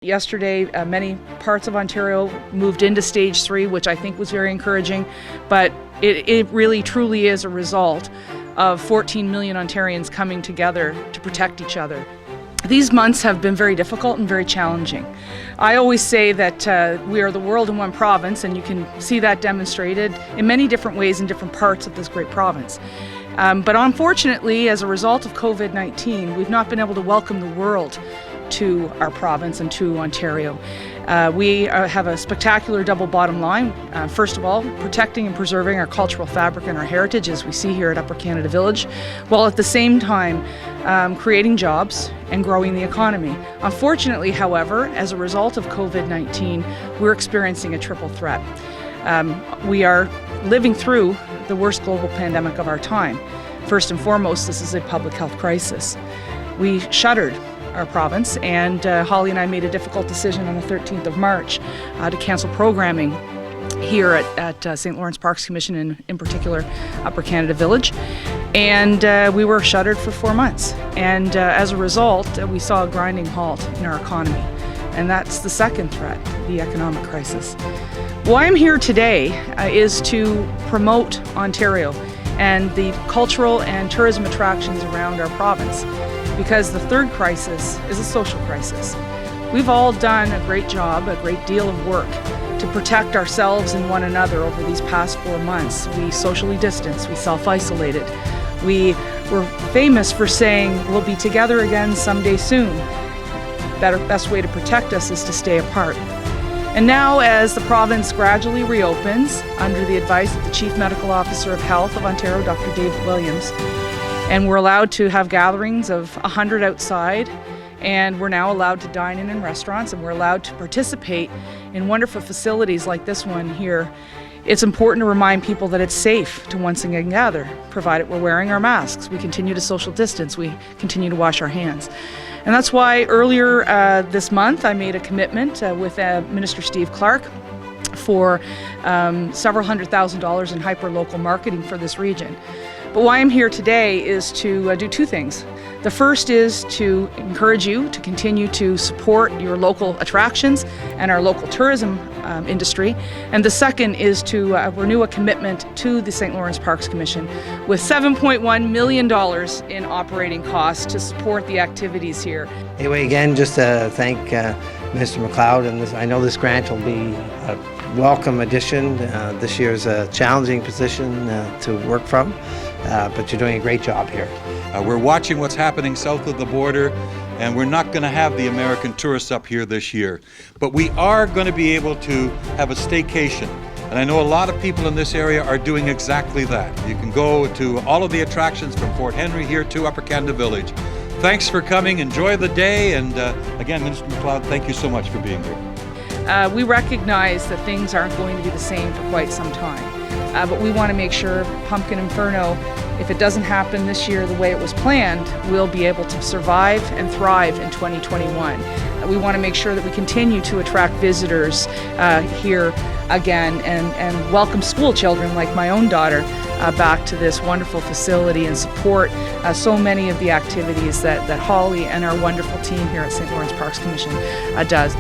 Yesterday, many parts of Ontario moved into Stage 3, which I think was very encouraging, but it really truly is a result of 14 million Ontarians coming together to protect each other. These months have been very difficult and very challenging. I always say that we are the world in one province, and you can see that demonstrated in many different ways in different parts of this great province. But unfortunately, as a result of COVID-19, we've not been able to welcome the world to our province and to Ontario. We have a spectacular double bottom line. First of all, protecting and preserving our cultural fabric and our heritage, as we see here at Upper Canada Village, while at the same time creating jobs and growing the economy. Unfortunately, however, as a result of COVID-19, we're experiencing a triple threat. We are living through the worst global pandemic of our time. First and foremost, this is a public health crisis. We shuttered our province, and Holly and I made a difficult decision on the 13th of March to cancel programming here at St. Lawrence Parks Commission, and in particular Upper Canada Village. And we were shuttered for 4 months. And as a result, we saw a grinding halt in our economy. And that's the second threat, the economic crisis. Why I'm here today is to promote Ontario and the cultural and tourism attractions around our province, because the third crisis is a social crisis. We've all done a great job, a great deal of work to protect ourselves and one another over these past 4 months. We socially distanced, we self-isolated. We were famous for saying we'll be together again someday soon. Best way to protect us is to stay apart. And now, as the province gradually reopens, under the advice of the Chief Medical Officer of Health of Ontario, Dr. David Williams, and we're allowed to have gatherings of 100 outside, and we're now allowed to dine in restaurants, and we're allowed to participate in wonderful facilities like this one here. It's important to remind people that it's safe to once again gather, provided we're wearing our masks. We continue to social distance, we continue to wash our hands. And that's why earlier this month I made a commitment with Minister Steve Clark for several $100,000 in hyper-local marketing for this region. But why I'm here today is to do two things. The first is to encourage you to continue to support your local attractions and our local tourism industry. And the second is to renew a commitment to the St. Lawrence Parks Commission with $7.1 million in operating costs to support the activities here. Anyway, again, just to thank Mr. MacLeod, and I know this grant will be a welcome addition. This year's a challenging position to work from, but you're doing a great job here. We're watching what's happening south of the border, and we're not going to have the American tourists up here this year. But we are going to be able to have a staycation. And I know a lot of people in this area are doing exactly that. You can go to all of the attractions from Fort Henry here to Upper Canada Village. Thanks for coming. Enjoy the day. And again, Minister MacLeod, thank you so much for being here. We recognize that things aren't going to be the same for quite some time. But we want to make sure Pumpkin Inferno, if it doesn't happen this year the way it was planned, we'll be able to survive and thrive in 2021. We want to make sure that we continue to attract visitors here again and welcome school children like my own daughter back to this wonderful facility and support so many of the activities that Holly and our wonderful team here at St. Lawrence Parks Commission does.